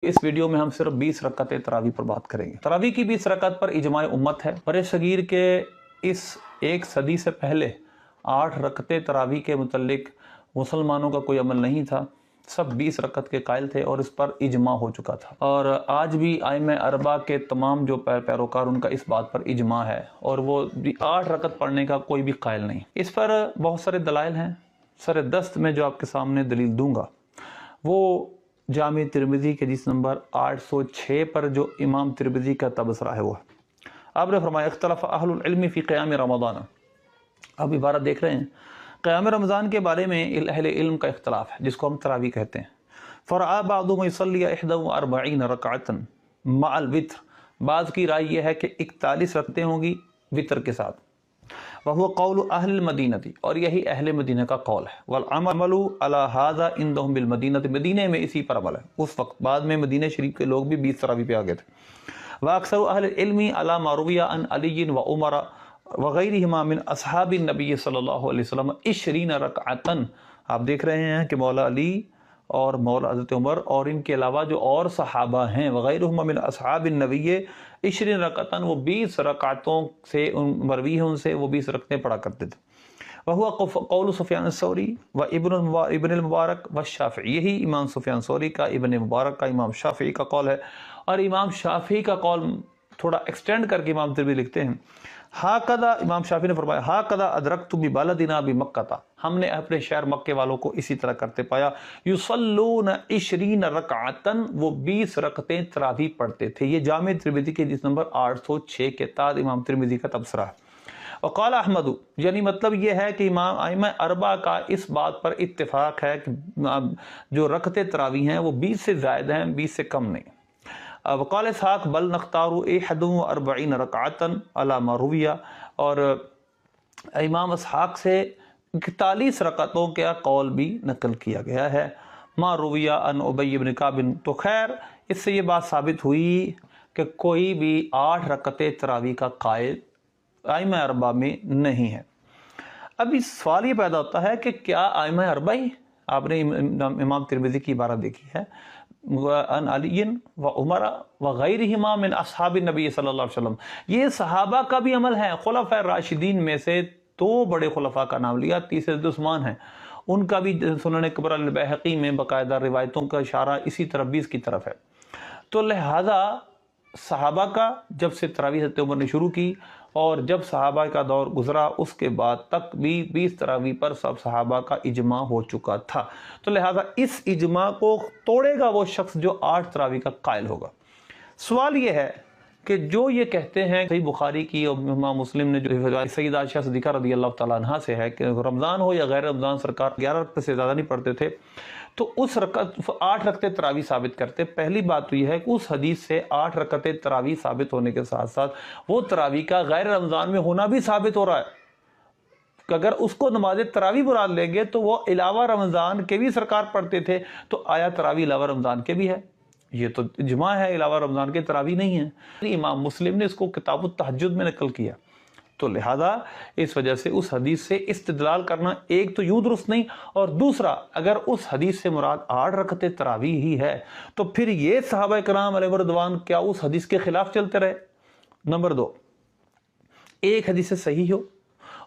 इस वीडियो में हम सिर्फ 20 रकअत तरावी पर बात करेंगे। तरावी की 20 रकअत पर इजमाए उम्मत है। बर सगीर के इस एक सदी से पहले 8 रकअत तरावी के मुतल्लिक मुसलमानों का कोई अमल नहीं था। सब 20 रकअत के कायल थे और इस पर इजमा हो चुका था। और आज भी आइम्मा अरबा के तमाम जो पैरोकार उनका इस बात पर इजमा है और वो 8 रकअत पढ़ने का कोई भी कायल नहीं। इस पर बहुत सारे दलाइल हैं। सर दस्त में जो आपके सामने दलील दूंगा वो जामी तिरमिज़ी के हदीस नंबर 806 पर जो इमाम तिरमिज़ी का तबसरा है वो है। आपने फरमाया इख्तलफ़ अहलुल इल्म फ़ी क़ियाम रमज़ान। अब इबारत देख रहे हैं, क़ियाम रमज़ान के बारे में अहले इल्म का इख्तलाफ है जिसको हम तरावी कहते हैं। फ़रआ बादुहुम युसल्ली 41 रकअतन मअल वित्र। बाज़ की राय यह है कि 41 रकअतें होंगी वितर के साथ। वह कौल अहल मदीनती, और यही अहले मदीना का कौल है। वल अमलु अला हाज़ा इंदहुम बिल मदीनती, मदीने में इसी पर अमल है। उस वक्त बाद में मदीने शरीफ के लोग भी 20 तरावी पे आ गए थे। व अक्सर अहल इल्मी अला मारुविया अन अली व उमर व गैरिहिमा मिन असहाबी नबी सल्लल्लाहु अलैहि वसल्लम 20 रकअतन। आप देख रहे हैं कि मौला अली और मौला हज़रत उमर और इनके अलावा जो और सहाबा हैं वगैरहुमा मिन असहाबिन नबी 20 रकअतन, वो 20 रकअतों से मरवी है उनसे वो 20 रकअतें पढ़ा करते थे। वह हुआ कौल सुफियान सौरी व इब्न मुबारक व शाफ़ी, यही इमाम सुफियान सौरी का, इब्न मुबारक का, इमाम शाफ़ी का कौल है। और इमाम शाफ़ी का कौल थोड़ा एक्सटेंड करके इमाम तिरमिज़ी लिखते हैं, हाकदा इमाम शाफी ने फरमाया हाकदा अदरकतु बिबालदिना बिमक्का, हमने अपने शहर मक्के वालों को इसी तरह करते पाया। युसल्लून 20 रकअतन, वो 20 रकअतें तरावी पढ़ते थे। ये जामे तिरमिज़ी के हदीस नंबर 806 के ताद इमाम तिरमिज़ी का तबसरा है। और क़ाल अहमद, यानी मतलब ये है कि इमाम आइम्मा अरबा का इस बात पर इत्तिफाक है कि जो रकअतें तरावी हैं वो 20 से ज़ायद हैं, 20 से कम नहीं। वक़ाल इसहाक़ बल नख्तारु 41 रकअतन अला मारुविया, और इमाम इसहाक़ से 41 रकअतों का कौल भी नकल किया गया है। मारुविया अन उबई इब्न काब। तो खैर इससे ये बात साबित हुई कि कोई भी 8 रकअतें तरावी का कायल आइम्मा अरबा में नहीं है। अब इस सवाल ये पैदा होता है कि क्या आइम्मा अरबा ही, आपने इमाम तिरमिज़ी की इबारत देखी है, अन अलीन व उमर व गैरिहिमा मिन असहाबिन नबी सल्लल्लाहु अलैहि वसल्लम, ये सहाबा का भी अमल है। खुलफाए राशिदीन में से 2 बड़े खुलफा का नाम लिया, तीसरे उस्मान हैं, उनका भी सुनन कुबरा अल बैहक़ी में बाकायदा रिवायतों का इशारा इसी तरफ 20 की तरफ है। तो लिहाजा सहाबा का जब से तरावी हज़रत उमर ने शुरू की और जब सहाबा का दौर गुजरा उसके बाद तक भी 20 तरावी पर सब सहाबा का इजमा हो चुका था। तो लिहाजा इस इजमा को तोड़ेगा वो शख्स जो 8 तरावी का कायल होगा। सवाल ये है कि जो ये कहते हैं, सही बुखारी की और इमाम मुस्लिम ने जो सैयदा आयशा सिद्दीक़ा रज़ियल्लाहु तआला अन्हा से है कि रमज़ान हो या गैर रमज़ान सरकार 11 रकअत से ज़्यादा नहीं पढ़ते थे, तो उस 8 रकअत तरावी साबित करते। पहली बात तो यह है कि उस हदीस से 8 रकअत तरावी साबित होने के साथ साथ वो तरावी का गैर रमज़ान में होना भी साबित हो रहा है। अगर उसको नमाज तरावी मुराद लेंगे तो वो अलावा रमज़ान के भी सरकार पढ़ते थे, तो आया तरावी अलावा रमज़ान के भी है, ये तो इजमा है, अलावा रमज़ान के तरावी नहीं है। इमाम मुस्लिम ने इसको किताबुत तहज्जुद में नकल किया। तो लिहाजा इस वजह से उस हदीस से इस्तिदलाल करना एक तो यूं दुरुस्त नहीं, और दूसरा अगर उस हदीस से मुराद 8 रकअत तरावी ही है तो फिर ये सहाबा कराम अलैहिम रिदवान क्या उस हदीस के खिलाफ चलते रहे? नंबर 2, एक हदीस से सही हो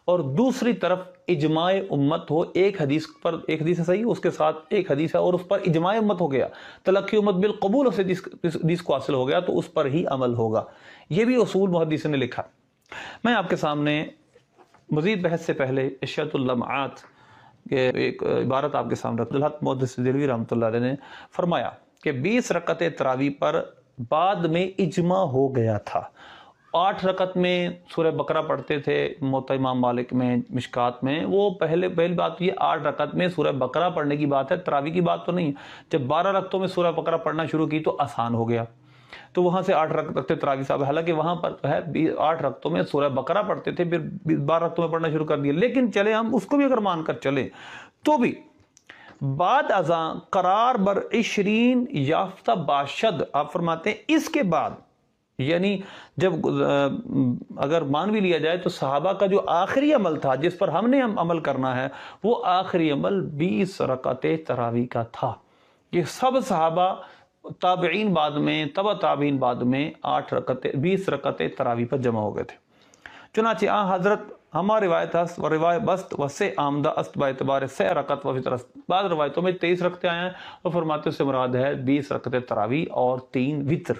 और दूसरी तरफ इजमाए उम्मत हो। एक हदीस से सही, उसके साथ एक हदीस है और उस पर इजमाए उम्मत हो गया, तलक्की उम्मत बिल कबूल से हदीस को हासिल हो गया, तो उस पर ही अमल होगा। ये भी उसूल मुहद्दिस ने लिखा। मैं आपके सामने मज़ीद बहस से पहले इश्शतुल लम्आत के एक इबारत आपके सामने अब्दुल हक मुहद्दिस दिलवी रहमतुल्लाह अलैह ने फरमाया कि 20 रकअत तरावी पर बाद में इजमा हो गया था। 8 रकअत में सूरह बकरा पढ़ते थे मुवत्ता इमाम मालिक में, मिशकात में, वो पहली बात ये 8 रकअत में सूरह बकरा पढ़ने की बात है, तरावी की बात तो नहीं। जब 12 रकअतों में सूरह बकरा पढ़ना शुरू की तो आसान हो गया, तो वहाँ से 8 रकअत तरावी साहब, हालांकि वहाँ पर है 8 रकअतों में सूरह बकरा पढ़ते थे, फिर 12 रकअतों में पढ़ना शुरू कर दिया। लेकिन चले हम उसको भी अगर मानकर चले तो भी बाद अज़ां करार बर 20 याफ्ता बाशद, आप फरमाते हैं इसके बाद, यानी जब अगर मान भी लिया जाए तो सहाबा का जो आखिरी अमल था जिस पर हमने अमल करना है वो आखिरी अमल 20 रकअत तरावी का था। ये सब सहाबा ताबईन बाद में, तबा ताबईन बाद में 20 रकतें तरावी पर जमा हो गए थे। चुनांचे हजरत हमारे रिवायत हस्त व रिवायत बस्त वसे आमदा अस्त बातबार से रकत व वितर। बाद रिवायतों में 23 रकतें आए हैं और फरमाते से मुराद है 20 रकतें तरावी और 3 वितर।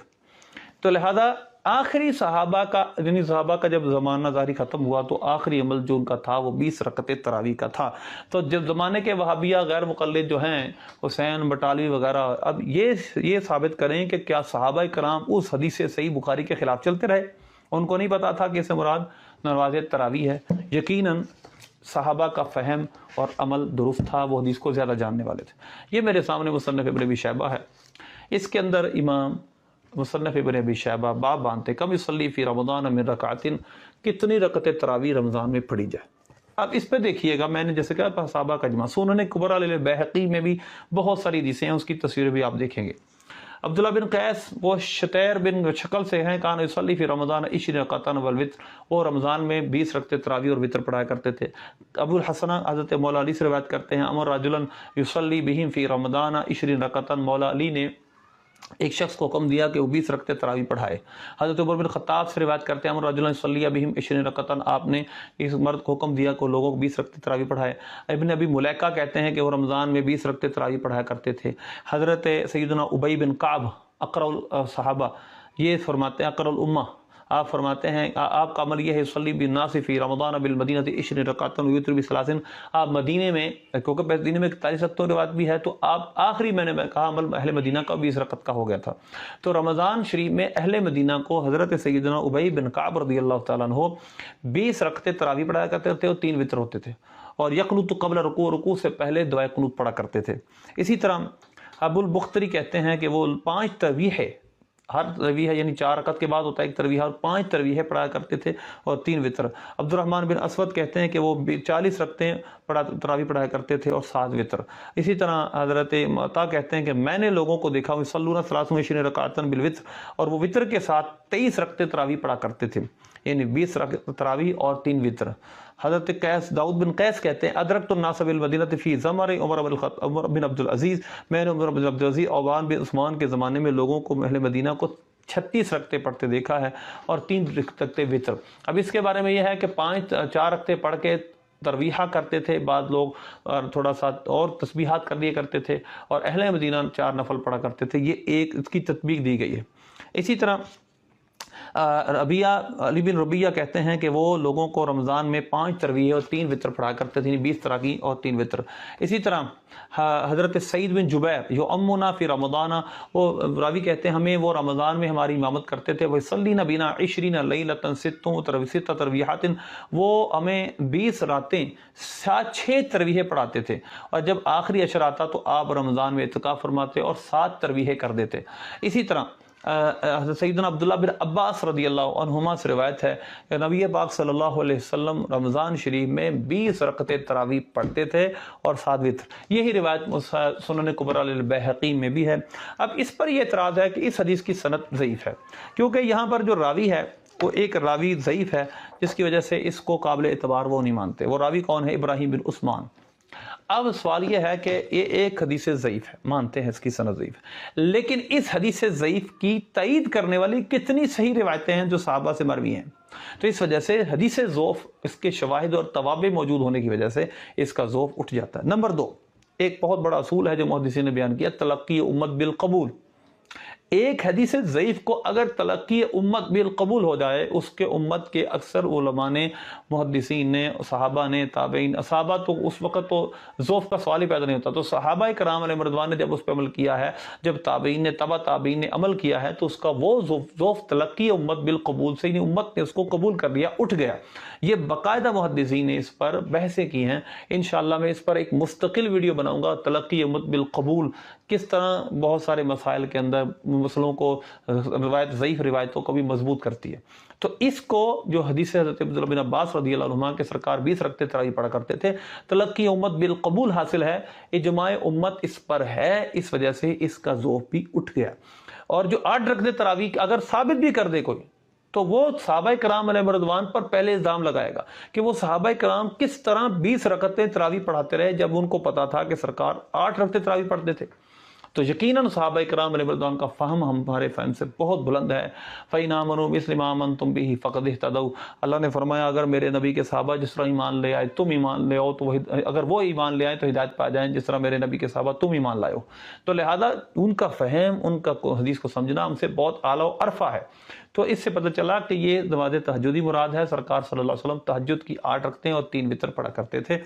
तो लिहाजा आखिरी सहाबा का, यानी सहाबा का जब ज़माना जारी ख़त्म हुआ तो आखिरी अमल जो उनका था वो 20 रकतें तरावी का था। तो जब ज़माने के वहाबिया गैर मुक़ल्लिद जो हैं, हुसैन बटालवी वगैरह, अब ये साबित करें कि क्या सहाबा कराम उस हदीस सही बुखारी के ख़िलाफ़ चलते रहे? उनको नहीं पता था कि इससे मुराद नमाज़ तरावी है। यकीनन सहाबा का फ़हम और अमल दुरुस्त था, वो हदीस को ज़्यादा जानने वाले थे। ये मेरे सामने मुसन्नफ़ इब्न अबी शैबा है, इसके अंदर इमाम मुसन्नफ़ इब्न अबी शैबा बाब बांधते कम युसल्ली फ़ी रमज़ान मिन रकातिन, कितनी रकतें तरावी रमज़ान में पढ़ी जाए। अब इस पे देखिएगा, मैंने जैसे कहा सहाबा का इजमा, सुनन कुबरा लिल बैहक़ी में भी बहुत सारी हदीसें हैं, उसकी तस्वीरें भी आप देखेंगे। अब्दुल्ला बिन कैस वो शतैर बिन शक्ल से हैं, कान युसल्ली फ़ी रमज़ान 20 रकातन वल वित्र, वो रमज़ान में 20 रकतें तरावी और वितर पढ़ाया करते थे। अबुल हसन हज़रत मौला अली से रवायत करते हैं, अमर रजुलन युसल्ली बिहिम फ़ी रमज़ान 20 रकातन, मौला अली ने एक शख्स को हुक्म दिया कि वो 20 रकतें तरावी पढ़ाए। हज़रत उमर बिन ख़त्ताब से रिवायत करते हैं, अमर रजुलन युसल्ली बिहिम 20 रकातन, आपने इस मर्द को हुक्म दिया कि लोगों को 20 रकतें तरावी पढ़ाए। इब्न अबी मुलैका कहते हैं कि वो रमज़ान में 20 रकतें तरावी पढ़ाया करते थे। हज़रत सैयदना उबई बिन काब अक़रउल सहाबा ये फरमाते हैं, अक़रउल उम्मा, आप फरमाते हैं आपका अमल यह है, सल्ली बिन नास फ़ी रमज़ान बिल मदीनति 20 रकातन वितर बिसलासिन, आप मदीने में, क्योंकि मदीने में 41 रकतों रिवायत भी है, तो आप आखिरी मैंने कहा अमल अहले मदीना का 20 रकत का हो गया था। तो रमज़ान शरीफ में अहले मदीना को हज़रत सैयदना उबई बिन काब रज़ियल्लाहु तआला अन्हु 20 रकतें तरावी पढ़ाया करते थे और 3 वितर होते थे, और यक़नुत क़ब्ल रुकू, रुकू से पहले दुआ क़ुनूत पढ़ा करते थे। इसी तरह अबुल बुख्तरी कहते हैं कि वो 5 तरावीह, हर तरावीह यानी 4 रकत के बाद होता है एक तरावीह, और 5 तरावीह पढ़ा करते थे और 3 वितर। अब्दुर्रहमान बिन अस्वद कहते हैं कि वो 40 रकतें तरावी पढ़ाया करते थे और 7 वितर। इसी तरह हज़रत मता कहते हैं कि मैंने लोगों को देखा सल्लूना सलासुन रकातन बिल वितर, और वो वितर के साथ 23 रकतें तरावी पढ़ा करते थे, यानी 20 रकत तरावी और 3 वितर। हज़रत कैस दाऊद बिन कैस कहते हैं, अदरक तो नासब मदीना फ़ी ज़मर उमर बिन अब्दुल अज़ीज़, मैंने उमर बिन अब्दुल अज़ीज़ औवान बिन उस्मान के ज़माने में लोगों को अहले मदीना को 36 रकतें पढ़ते देखा है और 3 रकतें वितर। अब इसके बारे में यह है कि 4 रकतें पढ़ के तरवीहा करते थे, बाद लोग थोड़ा सा और तस्बीहात कर दिए करते थे, और अहले मदीना 4 नफल पढ़ा करते थे। ये एक इसकी तत्बीक दी गई है। इसी तरह अली बिन रबिया कहते हैं कि वो लोगों को रमज़ान में 5 तरावीह और 3 वितर पढ़ा करते थे, 20 तरावी और 3 वितर। इसी तरह हज़रत सईद बिन जुबैर यो अम्मुना फ़ी रमज़ाना, वो रावी कहते हैं हमें वो रमज़ान में हमारी इमामत करते थे, वह सल्ली नबीना 20 लैलतन 6 तरवीहातिन, वो हमें 20 रातें 6 तरवीह पढ़ाते थे, और जब आखिरी अशर आता तो आप रमज़ान में इत्काफ़ फरमाते और 7 तरवीह कर देते। इसी तरह सैयदना अब्दुल्ला बिन अब्बास रज़ियल्लाहु अन्हुमा से रिवायत है कि नबी पाक सल्लल्लाहु अलैहि वसल्लम रमज़ान शरीफ में 20 रकतें तरावी पढ़ते थे और 7 वितर। यही रिवायत सुनन कुबरा लिल बैहक़ी में भी है। अब इस पर यह एतराज़ है कि इस हदीस की सनद ज़ईफ़ है, क्योंकि यहाँ पर जो रावी है वो एक रावी ज़ईफ़ है, जिसकी वजह से इसको काबिल एतबार वो नहीं मानते। वो रावी कौन है? इब्राहिम बिन उस्मान। अब सवाल यह है कि ये एक हदीस ज़ईफ़ है, मानते हैं इसकी सनद ज़ईफ़, लेकिन इस हदीस ज़ईफ़ की तईद करने वाली कितनी सही रिवायतें हैं जो सहाबा से मरवी हैं। तो इस वजह से हदीस ज़ौफ़, इसके शवाहिद और तवाबे मौजूद होने की वजह से इसका ज़ौफ़ उठ जाता है। नंबर 2, एक बहुत बड़ा असूल है जो मुहद्दिसीन ने बयान किया, तलक्की उम्मत बिल कबूल। एक हदीस ज़ईफ़ को अगर तलक्की उम्मत बिल कबूल हो जाए, उसके उम्मत के अक्सर उलमा ने, मुहद्दिसीन ने, सहाबा ने, ताबईन, सहाबा तो उस वक़्त तो ज़ौफ़ का सवाल ही पैदा नहीं होता, तो सहाबा कराम अलैहिम रिज़वान ने जब उस पर अमल किया है, जब ताबईन ने, तबा ताबईन ने अमल किया है, तो उसका वो ज़ौफ़ तलक्की उम्मत बिल कबूल से, उम्मत ने उसको कबूल कर लिया, उठ गया। ये बाकायदा मुहद्दिसीन ने इस पर बहसें की हैं। इंशाअल्लाह मैं इस पर एक मुस्तकिल वीडियो बनाऊंगा, तलक्की उम्मत बिल कबूल, किस तरह बहुत सारे मसाइल के अंदर मसलों को रिवायत, ज़ईफ़ रिवायतों को भी मजबूत करती है। तो इसको जो हदीस हज़रत अब्दुल्लाह बिन अब्बास रज़ियल्लाहु अन्हुमा के सरकार 20 रकतें तरावी पढ़ा करते थे, तलक्की उम्मत बिल कबूल हासिल है, इजमाए उम्मत इस पर है, इस वजह से इसका ज़ौफ़ भी उठ गया। और जो 8 रकतें तरावी अगर साबित भी कर दे कोई, तो वो सहाबा कराम अलैहिम रिज़वान पर पहले इल्ज़ाम लगाएगा कि वो सहाबा कराम किस तरह 20 रकतें तरावी पढ़ाते रहे, जब उनको पता था कि सरकार 8 रकतें तरावी पढ़ते थे। تو یقیناً صحابہ کرام علیہ رضوان کا فہم ہمارے فہم سے بہت بلند ہے. فَإِنْ آمَنُوا مِثْلِ مَا آمَنْتُمْ بِهِ فَقَدِ اهْتَدَوْا. اللہ نے فرمایا اگر میرے نبی کے صحابہ جس طرح ایمان لے آئے تم ایمان لے آؤ تو اگر وہ ایمان لے آئے تو ہدایت پا جائیں جس طرح میرے نبی کے صحابہ تم ایمان لائے ہو. تو لہذا ان کا فہم، ان کا حدیث کو سمجھنا ہم سے بہت اعلیٰ و عرفہ ہے. تو اس سے پتہ چلا کہ یہ نماز تہجدی مراد ہے. سرکار صلی اللہ علیہ وسلم تہجد کی 8 رکعتیں اور 3 وتر پڑھا کرتے تھے.